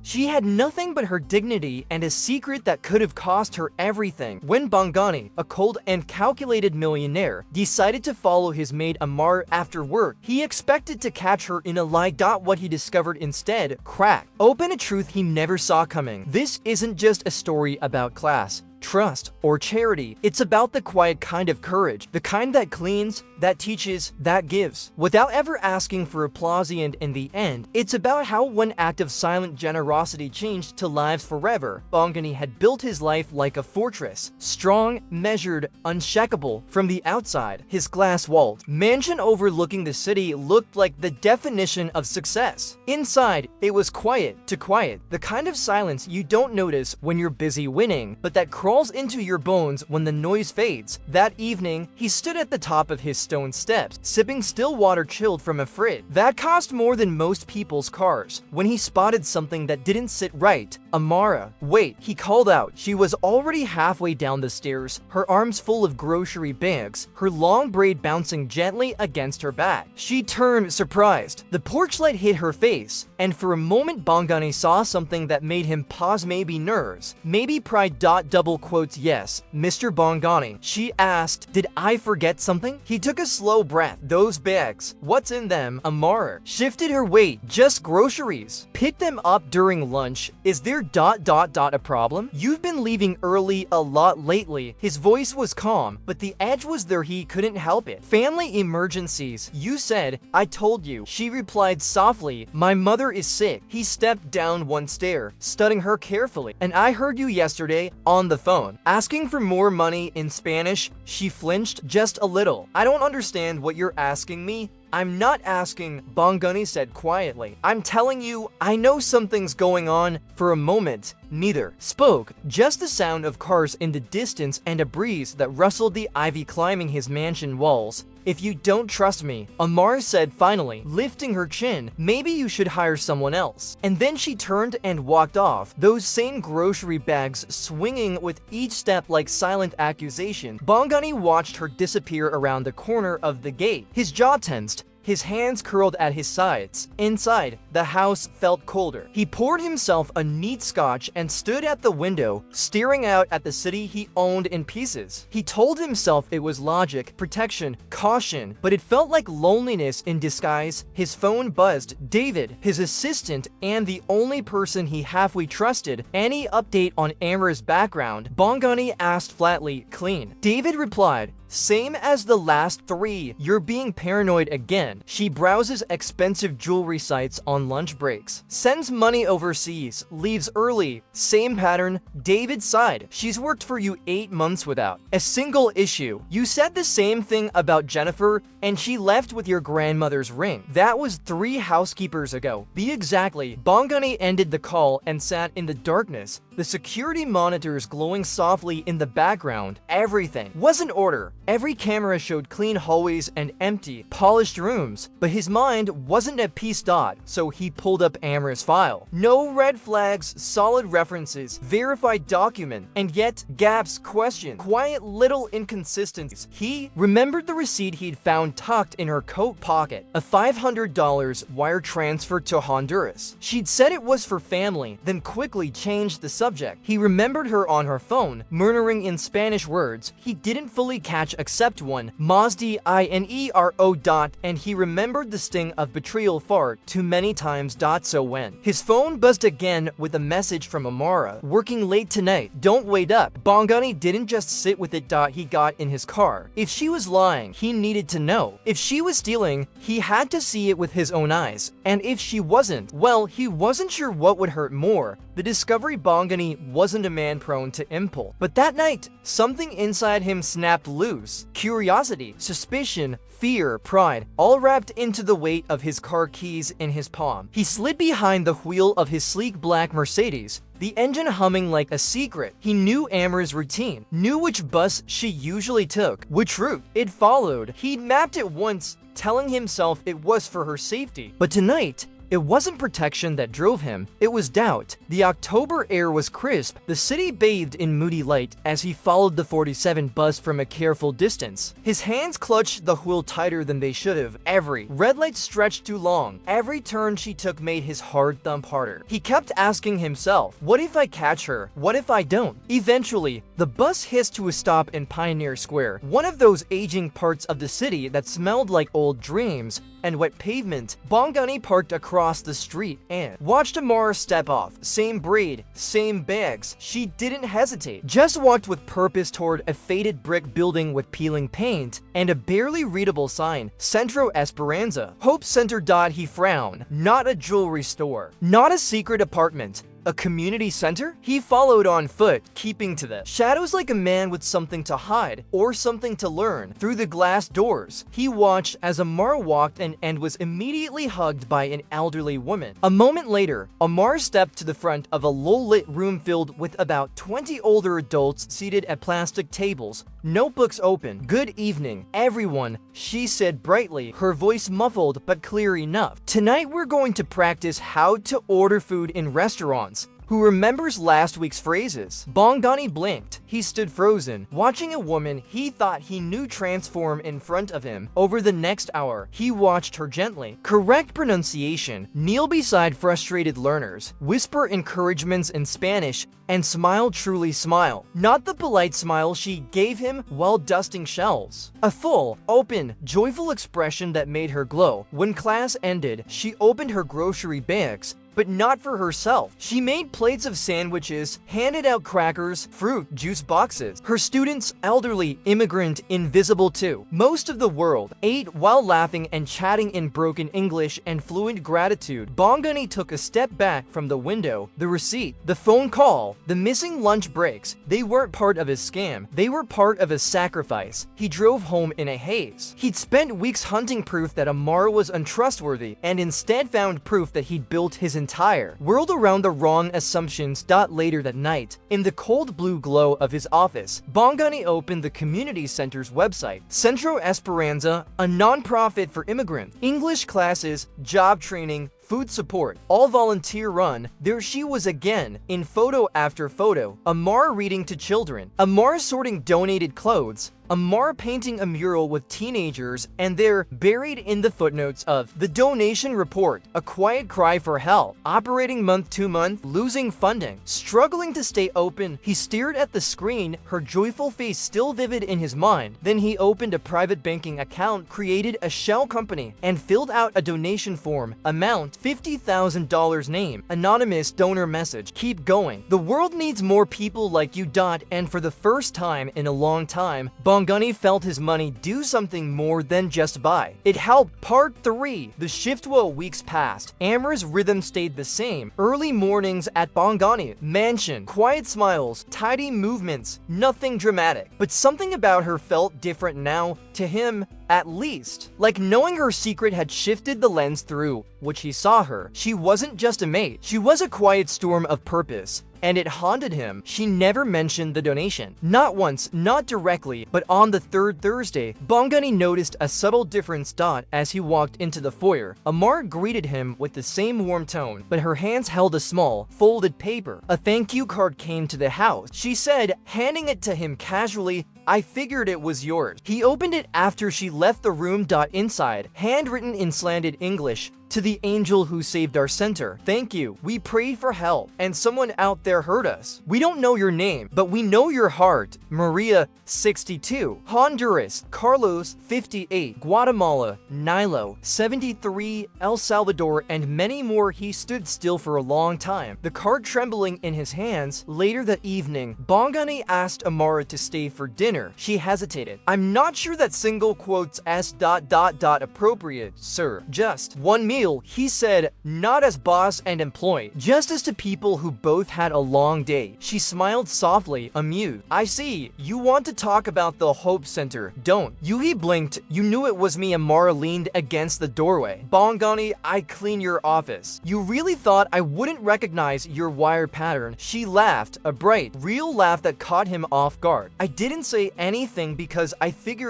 She had nothing but her dignity and a secret that could have cost her everything. When Bongani, a cold and calculated millionaire, decided to follow his maid Amar after work, he expected to catch her in a lie. What he discovered instead, crack open a truth he never saw coming. This isn't just a story about class, trust, or charity. It's about the quiet kind of courage, the kind that cleans, that teaches, that gives, without ever asking for applause. And in the end, it's about how one act of silent generosity changed to lives forever. Bongani had built his life like a fortress, strong, measured, unshakable from the outside. His glass-walled mansion overlooking the city looked like the definition of success. Inside, it was quiet, the kind of silence you don't notice when you're busy winning, but that crawls into your bones when the noise fades. That evening, he stood at the top of his stone steps, sipping still water chilled from a fridge that cost more than most people's cars, when he spotted something that didn't sit right. Amara, wait, he called out. She was already halfway down the stairs, her arms full of grocery bags, her long braid bouncing gently against her back. She turned, surprised. The porch light hit her face, and for a moment Bongani saw something that made him pause. Maybe nerves, maybe pride. Double quotes. Yes, Mr. Bongani, she asked, did I forget something? He took a slow breath. Those bags, what's in them? Amara shifted her weight. Just groceries. Pick them up during lunch. Is there a problem? You've been leaving early a lot lately. His voice was calm, but the edge was there. He couldn't help it. Family emergencies. You said. I told you. She replied softly. My mother is sick. He stepped down one stair, studying her carefully. And I heard you yesterday on the phone, asking for more money in Spanish. She flinched just a little. I don't understand what you're asking me. I'm not asking, Bongani said quietly. I'm telling you, I know something's going on. For a moment, neither spoke, just the sound of cars in the distance and a breeze that rustled the ivy climbing his mansion walls. If you don't trust me, Amar said finally, lifting her chin, maybe you should hire someone else. And then she turned and walked off, those same grocery bags swinging with each step like silent accusation. Bongani watched her disappear around the corner of the gate, his jaw tensed, his hands curled at his sides. Inside, the house felt colder. He poured himself a neat scotch and stood at the window, staring out at the city he owned in pieces. He told himself it was logic, protection, caution, but it felt like loneliness in disguise. His phone buzzed. David, his assistant and the only person he halfway trusted. Any update on Amra's background? Bongani asked flatly. Clean. David replied, same as the last 3. You're being paranoid again. She browses expensive jewelry sites on lunch breaks, sends money overseas, leaves early. Same pattern. David sighed. She's worked for you 8 months without a single issue. You said the same thing about Jennifer, and she left with your grandmother's ring. That was 3 housekeepers ago. Be exactly. Bongani ended the call and sat in the darkness, the security monitors glowing softly in the background. Everything was in order. Every camera showed clean hallways and empty, polished rooms, but his mind wasn't at peace. So he pulled up Amra's file. No red flags, solid references, verified document, and yet gaps, question, quiet little inconsistencies. He remembered the receipt he'd found tucked in her coat pocket, a $500 wire transfer to Honduras. She'd said it was for family, then quickly changed the subject. He remembered her on her phone, murmuring in Spanish words he didn't fully catch except one, Mazdi Inero. And he remembered the sting of betrayal far too many times. So when his phone buzzed again with a message from Amara, working late tonight, don't wait up. Bongani didn't just sit with it. He got in his car. If she was lying, he needed to know. If she was stealing, he had to see it with his own eyes. And if she wasn't, well, he wasn't sure what would hurt more. The discovery Bongani wasn't a man prone to impulse. But that night, something inside him snapped loose. Curiosity, suspicion, fear, pride, all wrapped into the weight of his car keys in his palm. He slid behind the wheel of his sleek black Mercedes, the engine humming like a secret. He knew Amra's routine, knew which bus she usually took, which route it followed. He'd mapped it once, telling himself it was for her safety. But tonight, It wasn't protection that drove him, it was doubt. The October air was crisp, the city bathed in moody light as he followed the 47 bus from a careful distance. His hands clutched the wheel tighter than they should have. Every red light stretched too long. Every turn she took made his heart thump harder. He kept asking himself, what if I catch her? What if I don't? Eventually, the bus hissed to a stop in Pioneer Square, one of those aging parts of the city that smelled like old dreams and wet pavement. Bongani parked across the street and watched Amara step off. Same braid, same bags. She didn't hesitate, just walked with purpose toward a faded brick building with peeling paint and a barely readable sign, Centro Esperanza. Hope Center. He frowned. Not a jewelry store, not a secret apartment. A community center? He followed on foot, keeping to the shadows like a man with something to hide or something to learn. Through the glass doors, he watched as Amar walked and was immediately hugged by an elderly woman. A moment later, Amar stepped to the front of a low-lit room filled with about 20 older adults seated at plastic tables, notebooks open. Good evening, everyone, she said brightly, her voice muffled but clear enough. Tonight we're going to practice how to order food in restaurants. Who remembers last week's phrases? Bongani blinked. He stood frozen, watching a woman he thought he knew transform in front of him. Over the next hour, he watched her gently correct pronunciation, kneel beside frustrated learners, whisper encouragements in Spanish, and smile, truly smile. Not the polite smile she gave him while dusting shelves. A full, open, joyful expression that made her glow. When class ended, she opened her grocery bags, but not for herself. She made plates of sandwiches, handed out crackers, fruit, juice boxes. Her students, elderly, immigrant, invisible too, most of the world, ate while laughing and chatting in broken English and fluent gratitude. Bongani took a step back from the window. The receipt, the phone call, the missing lunch breaks, they weren't part of his scam. They were part of his sacrifice. He drove home in a haze. He'd spent weeks hunting proof that Amara was untrustworthy and instead found proof that he'd built his entire world around the wrong assumptions. Later that night, in the cold blue glow of his office, Bongani opened the community center's website. Centro Esperanza, a non-profit for immigrants, English classes, job training, food support, all volunteer run. There she was again, in photo after photo. Amar reading to children, Amar sorting donated clothes, Amar painting a mural with teenagers, and there, buried in the footnotes of the donation report, a quiet cry for help, operating month to month, losing funding, struggling to stay open. He stared at the screen, her joyful face still vivid in his mind. Then he opened a private banking account, created a shell company, and filled out a donation form. Amount $50,000, name, anonymous donor message. Keep going. The world needs more people like you. And for the first time in a long time, Bongani felt his money do something more than just buy. It helped. Part 3. The shift. While weeks passed, Amra's rhythm stayed the same. Early mornings at Bongani mansion, quiet smiles, tidy movements, nothing dramatic. But something about her felt different now, to him at least. Like knowing her secret had shifted the lens through which he saw her. She wasn't just a maid, she was a quiet storm of purpose. And it haunted him. She never mentioned the donation. Not once, not directly, but on the third Thursday, Bongani noticed a subtle difference. As he walked into the foyer, Amar greeted him with the same warm tone, but her hands held a small, folded paper. A thank you card came to the house, she said, handing it to him casually. I figured it was yours. He opened it after she left the room. Inside, handwritten in slanted English, to the angel who saved our center. Thank you. We prayed for help, and someone out there heard us. We don't know your name, but we know your heart. Maria, 62. Honduras, Carlos, 58. Guatemala, Nilo, 73. El Salvador, and many more. He stood still for a long time, the card trembling in his hands. Later that evening, Bongani asked Amara to stay for dinner. She hesitated. I'm not sure that single quotes s ... appropriate, sir. Just one meal, he said, not as boss and employee, just as to people who both had a long day. She smiled softly, amused. I see, you want to talk about the Hope Center, don't you? He blinked. You knew it was me. Amara leaned against the doorway. Bongani, I clean your office. You really thought I wouldn't recognize your wire pattern? She laughed, a bright, real laugh that caught him off guard. I didn't say anything because I figured ...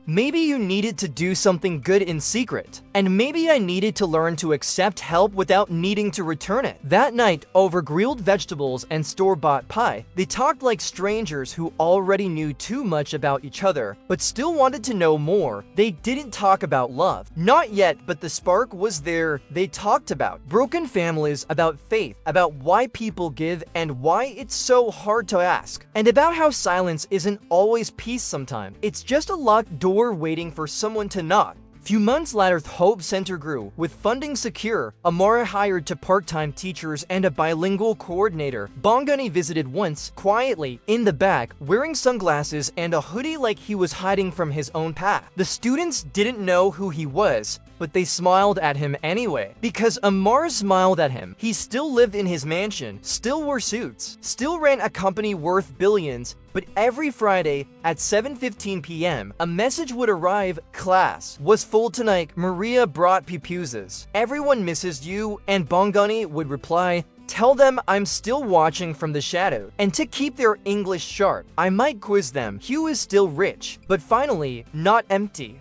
Maybe you needed to do something good in secret. And maybe Maybe I needed to learn to accept help without needing to return it. That night, over grilled vegetables and store-bought pie, they talked like strangers who already knew too much about each other, but still wanted to know more. They didn't talk about love. Not yet, but the spark was there. They talked about broken families, about faith, about why people give and why it's so hard to ask, and about how silence isn't always peace sometimes. It's just a locked door waiting for someone to knock. Few months later, Hope Center grew. With funding secure, Amara hired two part-time teachers and a bilingual coordinator. Bongani visited once, quietly, in the back, wearing sunglasses and a hoodie like he was hiding from his own path. The students didn't know who he was, but they smiled at him anyway. Because Amar smiled at him, he still lived in his mansion, still wore suits, still ran a company worth billions. But every Friday at 7:15 p.m., a message would arrive: class was full tonight, Maria brought pupusas. Everyone misses you, and Bongani would reply, tell them I'm still watching from the shadow. And to keep their English sharp, I might quiz them. Hugh is still rich, but finally not empty.